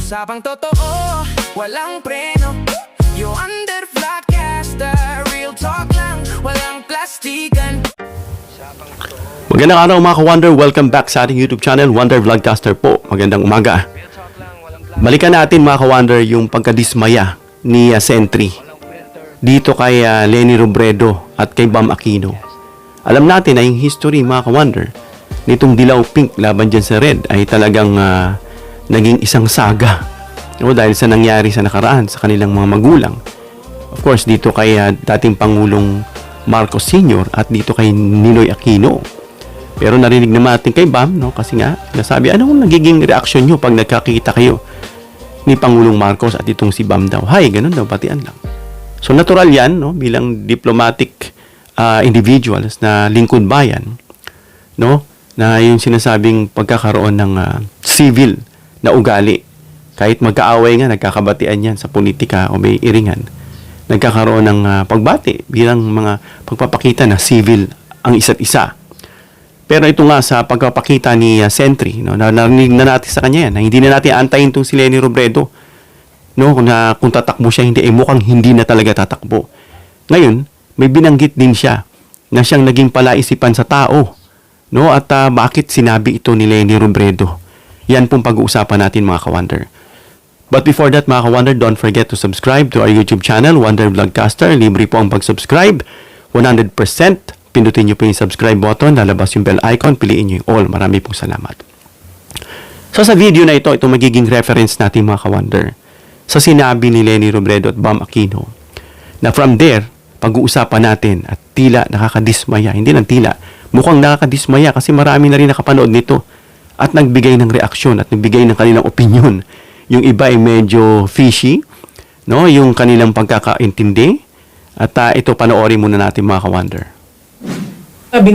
Usapang totoo, walang preno. You under vlogcaster, real talk lang, walang plastikan. Magandang araw mga ka-Wonder, welcome back sa ating YouTube channel, Wonder Vlogcaster po. Magandang umaga. Balikan natin mga ka-Wonder yung pagkadismaya ni Sentry dito kay Leni Robredo at kay Bam Aquino. Alam natin na yung history mga ka-Wonder nitong Dilaw Pink laban dyan sa Red ay talagang naging isang saga, dahil sa nangyari sa nakaraan sa kanilang mga magulang. Of course, dito kay dating Pangulong Marcos Sr. at dito kay Ninoy Aquino. Pero narinig naman natin kay Bam, kasi nga, nasabi, anong nagiging reaksyon nyo pag nagkakita kayo ni Pangulong Marcos at itong si Bam daw? Hay, ganun daw, batian lang. So, natural yan, bilang diplomatic individuals na lingkod bayan, na yung sinasabing pagkakaroon ng civil na ugali. Kahit magkaaway nga, nagkakabatian yan sa politika o may iringan. Nagkakaroon ng pagbati bilang mga pagpapakita na civil ang isa't isa. Pero ito nga sa pagpapakita ni Sentry, narinig na natin sa kanya yan, na hindi na natin antayin itong si Leni Robredo. Na kung tatakbo siya, hindi, mukhang hindi na talaga tatakbo. Ngayon, may binanggit din siya na siyang naging palaisipan sa tao. At bakit sinabi ito ni Leni Robredo? Yan pong pag-uusapan natin mga ka-Wonder. But before that mga ka-Wonder, don't forget to subscribe to our YouTube channel, Wonder Vlogcaster. Libre po ang pag-subscribe. 100%. Pindutin nyo po yung subscribe button, lalabas yung bell icon, piliin nyo yung all. Marami pong salamat. So sa video na ito magiging reference natin mga ka-Wonder sa sinabi ni Leni Robredo at Bam Aquino, na from there, pag-uusapan natin at tila nakakadismaya. Hindi lang tila, mukhang nakakadismaya kasi marami na rin nakapanood nito at nagbigay ng reaksyon at nagbigay ng kanilang opinion. Yung iba ay medyo fishy, yung kanilang pagkakaintindi. At ito, panoorin muna natin mga ka-Wonder. Sabi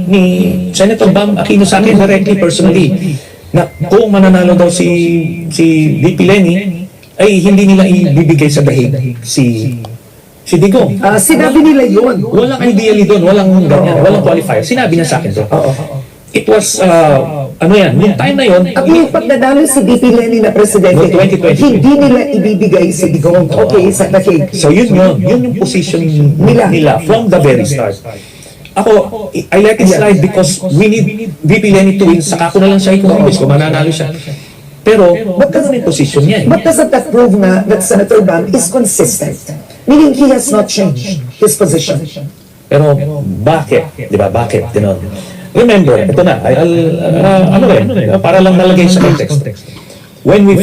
ni Senator Bam Aquino sa akin directly, personally, na kung mananalo daw si VP Leni, ay hindi nila ibibigay sa dahig si Digong. Sinabi nila yun. Walang ideally doon, walang ganyan, walang qualifier. Sinabi na sa akin doon. It was, yung time na yun, At yung pagdadalo si VP Leni na presidente, No, 2020. hindi nila ibibigay si Digong. Okay, sa dahig. so yun yung position nila from the very start. Ako, I let it slide because we need VP Leni to win. Saka ko na lang siya i-convince kung mananalo siya. Pero, ba't ganun yung position niya? But doesn't that prove na that Senator Bam is consistent? Meaning he has not changed his position. Pero, bakit? Di ba? Bakit? Ganon. Remember, ito na, para lang nalagay sa context. When we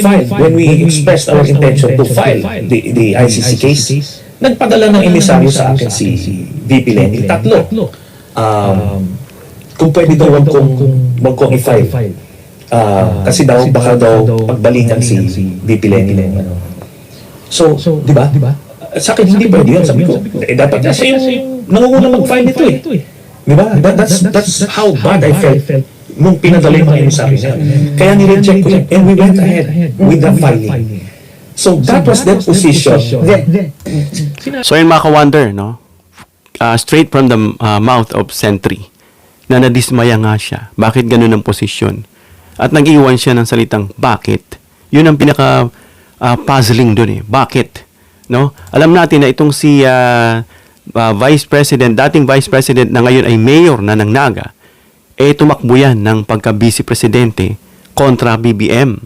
expressed our intention to file the ICC case, nagpadala ng emisaryo sa akin si VP Leni, 3. Kung pwede daw wag kong i-file. Kasi baka daw pagbalingan si VP Leni. So, di ba? Sa akin, hindi pwede yun. Sabi ko, dapat na siya yung nangunguna mag-file nito eh. Di ba? That's how bad I felt nung pinadala yung mga emisaryo niya. Kaya nireject ko yun. And we went ahead with the filing. So, that was their position. So yun mga ka-Wonder, straight from the mouth of Sentry, na nadismaya nga siya. Bakit ganun ang posisyon? At nag-iwan siya ng salitang, bakit? Yun ang pinaka-puzzling doon eh. Bakit? Alam natin na itong si Vice President, dating Vice President na ngayon ay Mayor na ng Naga, tumakbo yan ng pagka-Vice Presidente kontra BBM.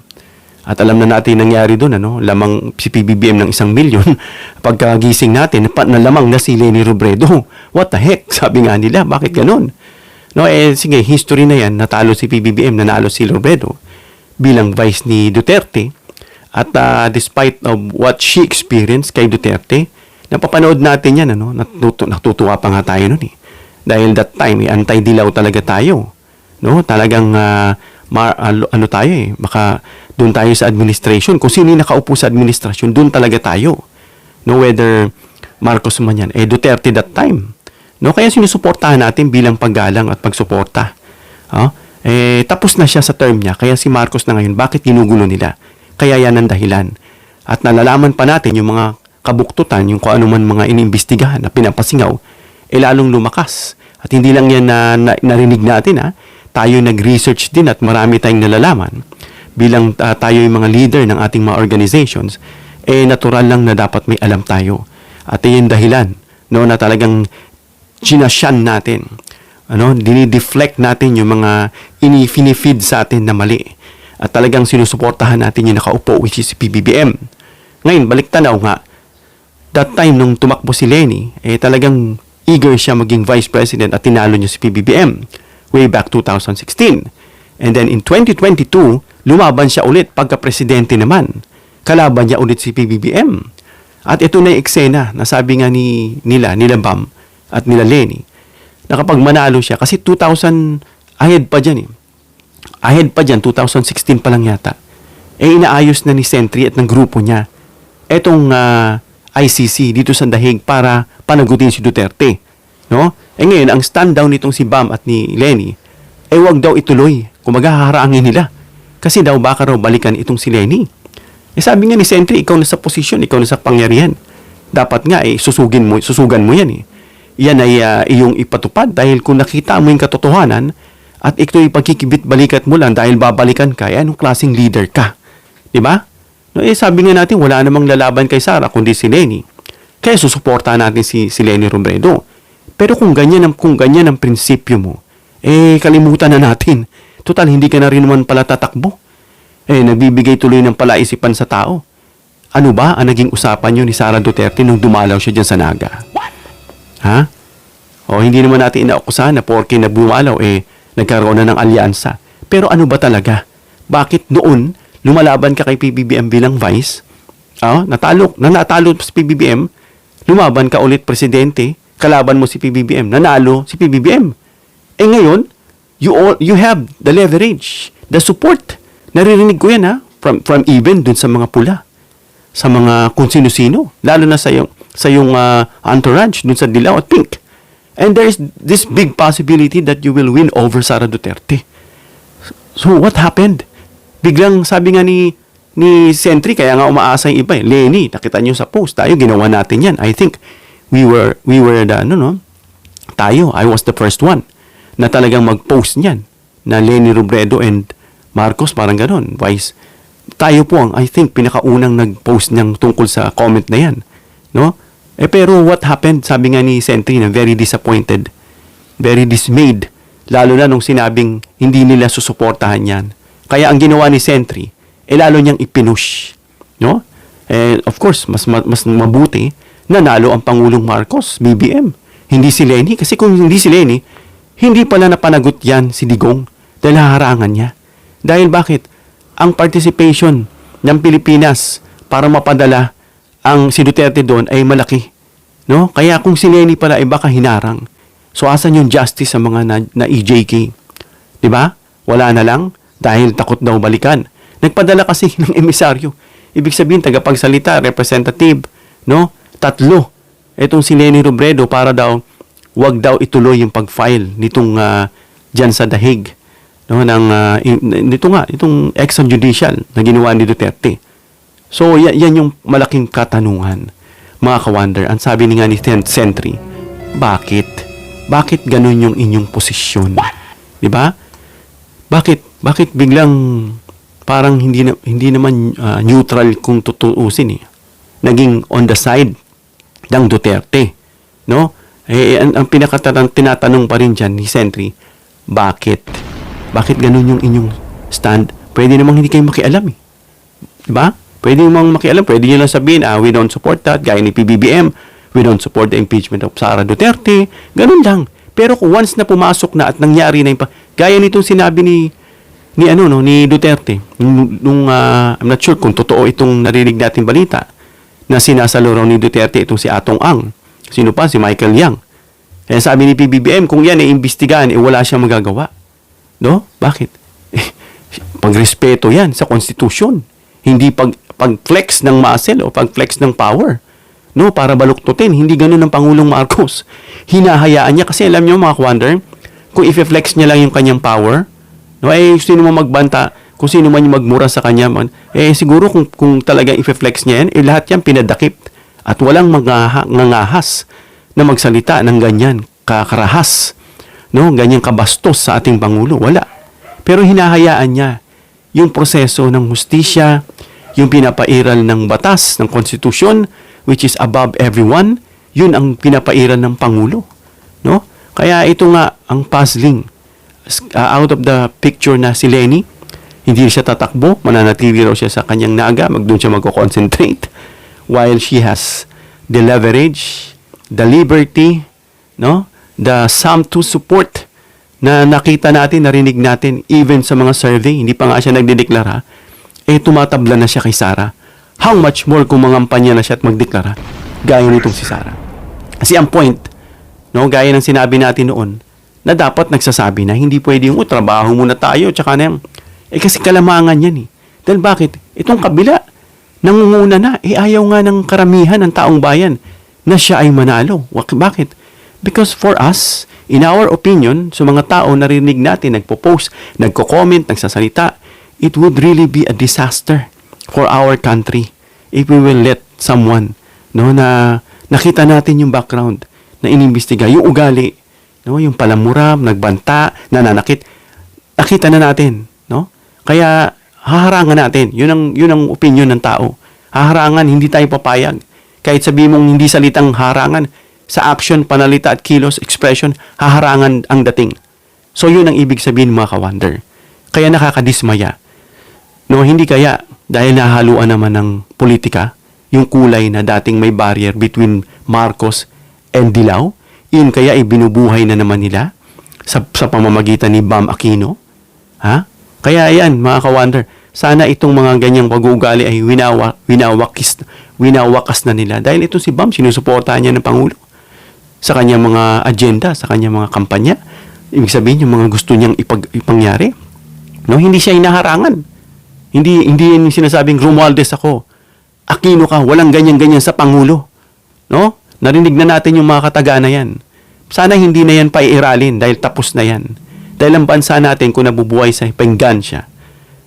At alam na natin nangyari doon, lamang si PBBM ng 1 milyon. Pagkagising natin, nalamang na si Leni Robredo. What the heck? Sabi nga nila, bakit ganun? Sige, history na yan, natalo si PBBM, nanalo si Robredo bilang vice ni Duterte. At despite of what she experienced kay Duterte, napapanood natin yan, natutuwa pa nga tayo nun eh. Dahil that time, anti-dilaw talaga tayo. Talagang, tayo eh, baka doon tayo sa administration. Kung sino yung nakaupo sa administrasyon, doon talaga tayo. Whether Marcos man yan, Duterte that time. Kaya sinusuportahan natin bilang paggalang at pagsuporta. Tapos na siya sa term niya, kaya si Marcos na ngayon, bakit ginugulo nila? Kaya yan ang dahilan. At nalalaman pa natin yung mga kabuktutan, yung kung ano man mga inimbestigahan na pinapasingaw, lalong lumakas. At hindi lang yan na narinig natin, tayo nag-research din at marami tayong nalalaman. bilang tayo yung mga leader ng ating mga organizations, natural lang na dapat may alam tayo. At yung dahilan, no, na talagang sinasyan natin, dinideflect natin yung mga finifeed sa atin na mali. At talagang sinusuportahan natin yung nakaupo, which is PBBM. Ngayon, balik tanaw nga, that time nung tumakbo si Leni, talagang eager siya maging vice president at tinalo niya si PBBM way back 2016. And then in 2022, lumaban siya ulit pagka-presidente naman. Kalaban niya ulit si PBBM. At ito na yung eksena na sabi nga nila Bam at nila Leni, na kapag manalo siya, kasi 2000, ahead pa dyan 2016 pa lang yata, inaayos na ni Sentry at ng grupo niya etong ICC dito sa Dahig para panagutin si Duterte. No? Ngayon, ang stand down nitong si Bam at ni Leni, wag daw ituloy. Kumaga, haharangin nila. Kasi daw baka raw balikan itong si Leni. Sabi nga ni Sentry, ikaw na sa posisyon, ikaw na sa pangyarihan. Dapat nga, susugan mo yan. Yan ay iyong ipatupad dahil kung nakita mo yung katotohanan at ito'y pagkikibit-balikat mo lang dahil babalikan ka, anong klaseng leader ka? Diba? No, sabi nga natin, wala namang lalaban kay Sara kundi si Leni. Kaya susuportahan natin si Leni Robredo. Pero kung ganyan ang prinsipyo mo, kalimutan na natin. Total, hindi ka na rin naman pala tatakbo. Nagbibigay tuloy ng palaisipan sa tao. Ano ba ang naging usapan nyo ni Sara Duterte nung dumalaw siya dyan sa Naga? Ha? O hindi naman natin inaukusahan na porke na bumalaw, nagkaroon na ng alyansa. Pero ano ba talaga? Bakit noon, lumalaban ka kay PBBM bilang vice? Natalo si PBBM, lumaban ka ulit presidente, kalaban mo si PBBM, nanalo si PBBM. Ngayon, you have the leverage, the support. Naririnig ko yan from even dun sa mga pula, sa mga kung sino-sino, lalo na sa yung entourage dun sa Dilaw at Pink. And there is this big possibility that you will win over Sara Duterte. So what happened? Biglang sabi nga ni Sentry, kaya nga umaasa yung iba. Leni, nakita niyo sa post, tayo ginawa natin yan. I think we were I was the first one na talagang mag-post niyan na Leni Robredo and Marcos, parang ganon. Vice, tayo po ang, I think, pinakaunang nag-post niyang tungkol sa comment na yan. No? Pero what happened? Sabi nga ni Sentry na very disappointed, very dismayed, lalo na nung sinabing hindi nila susuportahan yan. Kaya ang ginawa ni Sentry, lalo niyang ipinush. No? Of course, mas mabuti nanalo ang Pangulong Marcos, BBM. Hindi si Leni. Kasi kung hindi si Leni, hindi pala napanagot yan si Digong dahil haharangan niya. Dahil bakit? Ang participation ng Pilipinas para mapadala ang si Duterte doon ay malaki. No? Kaya kung si Leni pala ay baka hinarang. So asan yung justice sa mga na EJK? Diba? Wala na lang dahil takot daw balikan. Nagpadala kasi ng emisaryo. Ibig sabihin, tagapagsalita, representative, no? 3. Itong si Leni Robredo para daw, wag daw ituloy yung pag-file nitong dyan sa Dahig. No? Itong extrajudicial na ginawa ni Duterte. So, yan yung malaking katanungan, mga ka-wonder. Ang sabi nga ni Sentry, bakit? Bakit ganun yung inyong posisyon? Diba? Bakit biglang parang hindi naman neutral kung tutuusin naging on the side ng Duterte, no? Ang tinatanong pa rin dyan ni Sentry, bakit ganun yung inyong stand? Pwede namang hindi kayo makialam diba? Pwede namang makialam, pwede nyo lang sabihin, we don't support that, gaya ni PBBM, we don't support the impeachment of Sara Duterte, ganun lang. Pero kung once na pumasok na at nangyari na yung gaya nitong sinabi ni Duterte, I'm not sure kung totoo itong narinig natin balita, na sinasalo raw ni Duterte itong si Atong Ang. Sino pa? Si Michael Yang. Kaya sabi ni PBBM, kung yan ay imbestigahan, wala siyang magagawa. No? Bakit? Pagrespeto yan sa konstitusyon. Hindi pag-flex ng muscle o pag-flex ng power. No? Para baluktutin. Hindi ganun ng Pangulong Marcos. Hinahayaan niya. Kasi alam niyo mga ka-wonder, kung i-flex niya lang yung kanyang power, no, sino mo magbanta, kung sino man yung magmura sa kanya, siguro kung talagang i-flex niya yan, lahat yan pinadakip. At walang ngangahas na magsalita ng ganyan kakarahas, no? Ganyan kabastos sa ating Pangulo. Wala. Pero hinahayaan niya yung proseso ng hustisya, yung pinapairal ng batas, ng konstitusyon, which is above everyone, yun ang pinapairal ng Pangulo. No? Kaya ito nga ang puzzling. Out of the picture na si Lenny, hindi siya tatakbo, mananatili raw siya sa kanyang naga, doon siya magko-concentrate, while she has the leverage, the liberty, no? The sum to support na nakita natin, narinig natin, even sa mga survey, hindi pa nga siya nagdedeklara, tumatabla na siya kay Sara. How much more kung mangampanya na siya at magdeklara, gaya nitong si Sara. Kasi ang point, no, gaya ng sinabi natin noon, na dapat nagsasabi na hindi pwede yung trabaho muna tayo, tsaka na yung, kasi kalamangan yan eh. Dahil bakit? Itong kabila, nangunguna na, ayaw nga ng karamihan ng taong bayan na siya ay manalo. Bakit? Because for us, in our opinion, sa mga tao narinig natin, nagpo-post, nagko-comment, nagsasalita, it would really be a disaster for our country if we will let someone, no, na nakita natin yung background, na inimbestiga, yung ugali, no, yung palamuram, nagbanta, nananakit, nakita na natin, no? Kaya haharangan natin. Yun ang opinion ng tao. Haharangan, hindi tayo papayag. Kahit sabi mong hindi salitang harangan, sa action, panalita at kilos, expression, haharangan ang dating. So yun ang ibig sabihin mga ka-wonder. Kaya nakakadismaya. No, hindi kaya dahil nahaluan naman ng politika, yung kulay na dating may barrier between Marcos and Dilao, yun kaya binubuhay na naman nila sa pamamagitan ni Bam Aquino. Ha? Kaya yan, mga ka-wonder, sana itong mga ganyang pag-uugali ay winawakas na nila. Dahil ito si Bam, sinusuportahan niya ng Pangulo sa kanyang mga agenda, sa kanyang mga kampanya. Ibig sabihin, yung mga gusto niyang ipangyari. No, hindi siya inaharangan. Hindi yung sinasabing Romualdez ako. Aquino ka, walang ganyan-ganyan sa Pangulo. No? Narinig na natin yung mga kataga na yan. Sana hindi na yan paiiralin dahil tapos na yan. Dahil ang bansa natin kung nabubuhay sa penggan siya,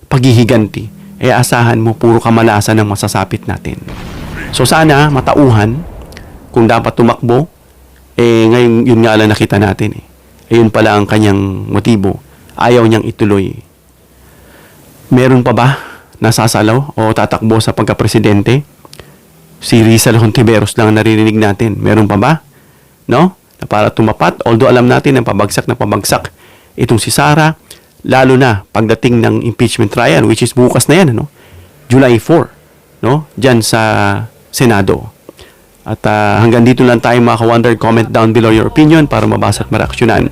paghihiganti, asahan mo puro kamalasan ng masasapit natin. So sana matauhan kung dapat tumakbo, ngayon yun nga lang nakita natin. Yun pala ang kanyang motibo. Ayaw niyang ituloy. Meron pa ba nasasalaw o tatakbo sa pagka-presidente? Si Rizal Hontiveros lang naririnig natin. Meron pa ba? No? Na para tumapat, although alam natin na pabagsak itong si Sara, lalo na pagdating ng impeachment trial, which is bukas na yan, no? July 4, no? Diyan sa Senado. At hanggang dito lang tayo mga ka-wonder. Comment down below your opinion para mabasa at maraksyonan.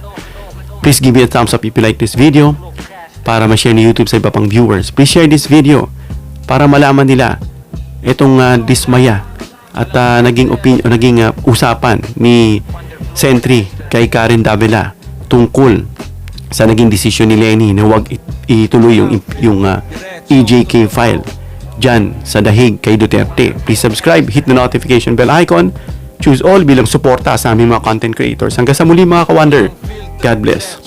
Please give me a thumbs up if you like this video para ma-share ni YouTube sa iba pang viewers. Please share this video para malaman nila itong dismaya at naging usapan ni Sentry kay Karen Davila tungkol sa naging desisyon ni Lenny na huwag ituloy yung EJK file dyan sa dahig kay Duterte. Please subscribe, hit the notification bell icon, choose all bilang suporta sa aming mga content creators. Hanggang sa muli mga ka-wonder. God bless.